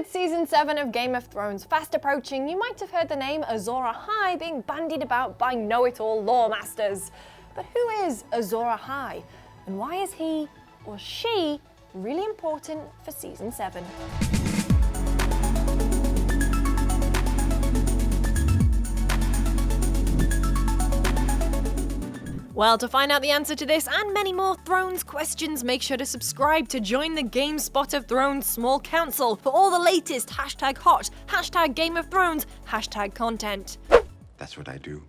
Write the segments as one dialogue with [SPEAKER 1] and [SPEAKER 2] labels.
[SPEAKER 1] With Season 7 of Game of Thrones fast approaching, you might have heard the name Azor Ahai being bandied about by know-it-all lore masters. But who is Azor Ahai, and why is he, or she, really important for Season 7? Well, to find out the answer to this and many more Thrones questions, make sure to subscribe to join the GameSpot of Thrones Small Council for all the latest #hot, #Game of Thrones, #content.
[SPEAKER 2] That's what I do.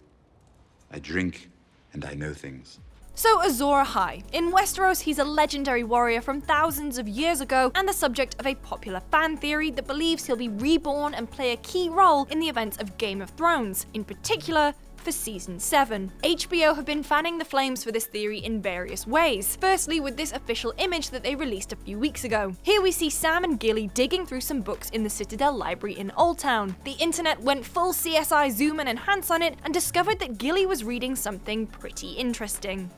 [SPEAKER 2] I drink and I know things.
[SPEAKER 1] So Azor Ahai. In Westeros, he's a legendary warrior from thousands of years ago and the subject of a popular fan theory that believes he'll be reborn and play a key role in the events of Game of Thrones, in particular for Season 7. HBO have been fanning the flames for this theory in various ways. Firstly, with this official image that they released a few weeks ago. Here we see Sam and Gilly digging through some books in the Citadel Library in Old Town. The internet went full CSI zoom and enhance on it and discovered that Gilly was reading something pretty interesting.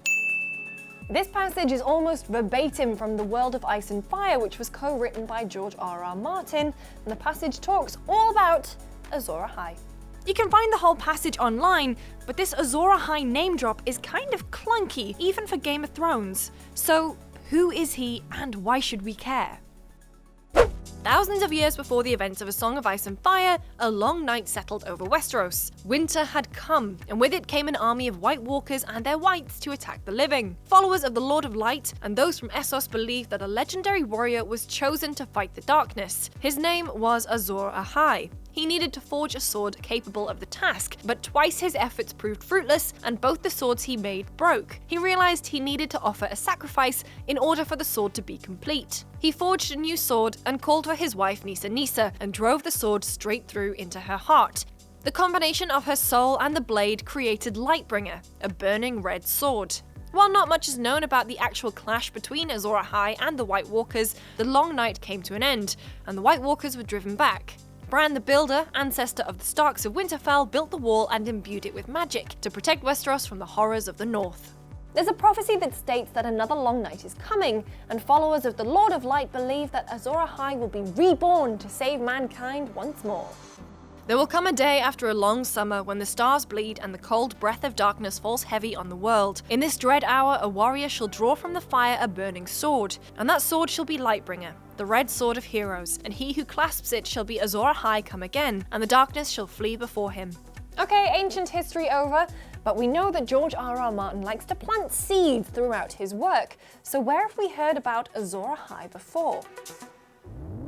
[SPEAKER 1] This passage is almost verbatim from The World of Ice and Fire, which was co-written by George R.R. Martin, and the passage talks all about Azor Ahai. You can find the whole passage online, but this Azor Ahai name drop is kind of clunky, even for Game of Thrones. So, who is he and why should we care? Thousands of years before the events of A Song of Ice and Fire, a long night settled over Westeros. Winter had come, and with it came an army of White Walkers and their whites to attack the living. Followers of the Lord of Light and those from Essos believed that a legendary warrior was chosen to fight the darkness. His name was Azor Ahai. He needed to forge a sword capable of the task, but twice his efforts proved fruitless, and both the swords he made broke. He realized he needed to offer a sacrifice in order for the sword to be complete. He forged a new sword and called for his wife Nisa, and drove the sword straight through into her heart. The combination of her soul and the blade created Lightbringer, a burning red sword. While not much is known about the actual clash between Azor Ahai and the White Walkers, the long night came to an end, and the White Walkers were driven back. Bran the Builder, ancestor of the Starks of Winterfell, built the wall and imbued it with magic to protect Westeros from the horrors of the North. There's a prophecy that states that another long night is coming, and followers of the Lord of Light believe that Azor Ahai will be reborn to save mankind once more. There will come a day after a long summer when the stars bleed and the cold breath of darkness falls heavy on the world. In this dread hour, a warrior shall draw from the fire a burning sword, and that sword shall be Lightbringer, the red sword of heroes, and he who clasps it shall be Azor Ahai come again, and the darkness shall flee before him. Okay, ancient history over, but we know that George R.R. Martin likes to plant seeds throughout his work, so where have we heard about Azor Ahai before?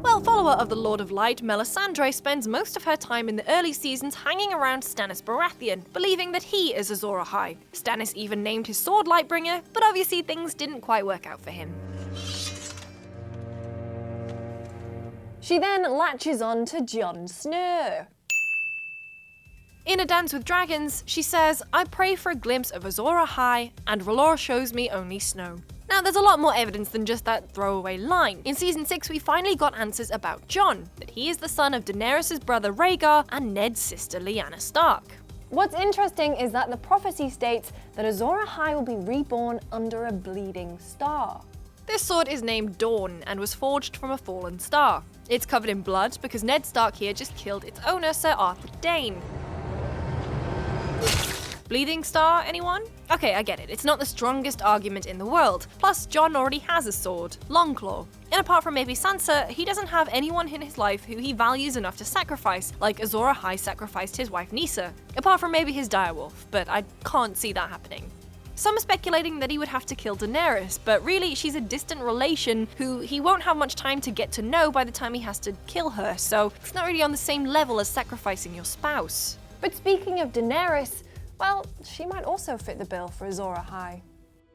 [SPEAKER 1] Well, follower of the Lord of Light, Melisandre spends most of her time in the early seasons hanging around Stannis Baratheon, believing that he is Azor Ahai. Stannis even named his sword Lightbringer, but obviously things didn't quite work out for him. She then latches on to Jon Snow. In A Dance with Dragons, she says, "I pray for a glimpse of Azor Ahai, and R'hllor shows me only snow." Now, there's a lot more evidence than just that throwaway line. In Season 6, we finally got answers about Jon, that he is the son of Daenerys' brother Rhaegar and Ned's sister Lyanna Stark. What's interesting is that the prophecy states that Azor Ahai will be reborn under a bleeding star. This sword is named Dawn and was forged from a fallen star. It's covered in blood because Ned Stark here just killed its owner, Sir Arthur Dayne. Bleeding star, anyone? Okay, I get it, it's not the strongest argument in the world. Plus, Jon already has a sword, Longclaw. And apart from maybe Sansa, he doesn't have anyone in his life who he values enough to sacrifice, like Azor Ahai sacrificed his wife Nisa. Apart from maybe his direwolf, but I can't see that happening. Some are speculating that he would have to kill Daenerys, but really she's a distant relation who he won't have much time to get to know by the time he has to kill her, so it's not really on the same level as sacrificing your spouse. But speaking of Daenerys, well, she might also fit the bill for Azor Ahai.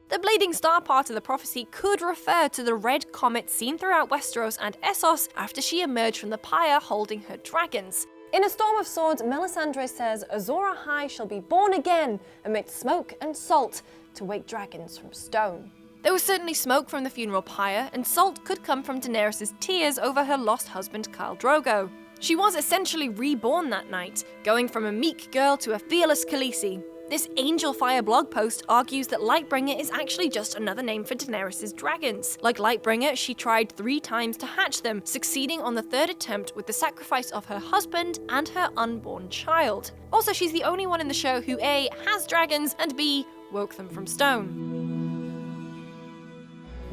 [SPEAKER 1] The bleeding star part of the prophecy could refer to the red comet seen throughout Westeros and Essos after she emerged from the pyre holding her dragons. In A Storm of Swords, Melisandre says Azor Ahai shall be born again amidst smoke and salt to wake dragons from stone. There was certainly smoke from the funeral pyre, and salt could come from Daenerys' tears over her lost husband Khal Drogo. She was essentially reborn that night, going from a meek girl to a fearless Khaleesi. This Angel Fire blog post argues that Lightbringer is actually just another name for Daenerys' dragons. Like Lightbringer, she tried 3 times to hatch them, succeeding on the 3rd attempt with the sacrifice of her husband and her unborn child. Also, she's the only one in the show who A, has dragons, and B, woke them from stone.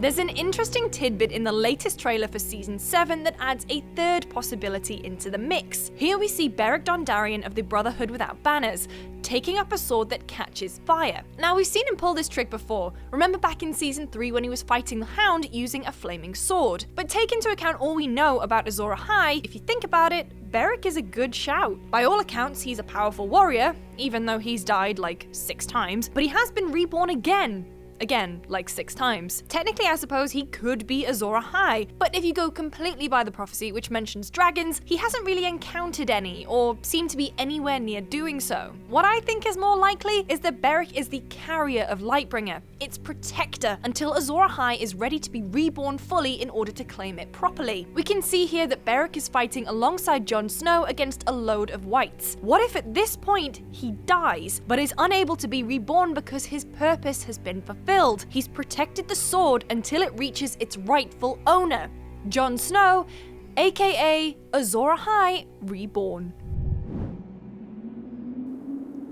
[SPEAKER 1] There's an interesting tidbit in the latest trailer for Season 7 that adds a 3rd possibility into the mix. Here we see Beric Dondarrion of the Brotherhood Without Banners, taking up a sword that catches fire. Now, we've seen him pull this trick before. Remember back in Season 3 when he was fighting the Hound using a flaming sword. But take into account all we know about Azor Ahai, if you think about it, Beric is a good shout. By all accounts, he's a powerful warrior, even though he's died like 6 times, but he has been reborn again. Again, like 6 times. Technically, I suppose he could be Azor Ahai, but if you go completely by the prophecy, which mentions dragons, he hasn't really encountered any, or seemed to be anywhere near doing so. What I think is more likely is that Beric is the carrier of Lightbringer, its protector, until Azor Ahai is ready to be reborn fully in order to claim it properly. We can see here that Beric is fighting alongside Jon Snow against a load of whites. What if at this point he dies, but is unable to be reborn because his purpose has been fulfilled? He's protected the sword until it reaches its rightful owner, Jon Snow, aka Azor Ahai Reborn.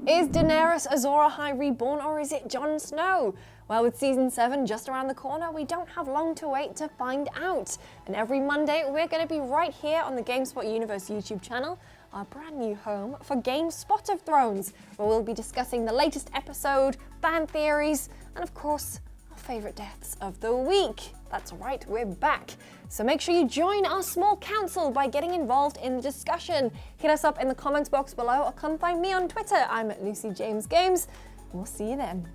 [SPEAKER 1] Is Daenerys Azor Ahai reborn, or is it Jon Snow? Well, with Season 7 just around the corner, we don't have long to wait to find out. And every Monday, we're going to be right here on the GameSpot Universe YouTube channel, our brand new home for GameSpot of Thrones, where we'll be discussing the latest episode, fan theories, and of course, our favourite deaths of the week. That's right, we're back. So make sure you join our small council by getting involved in the discussion. Hit us up in the comments box below or come find me on Twitter. I'm at LucyJamesGames. We'll see you then.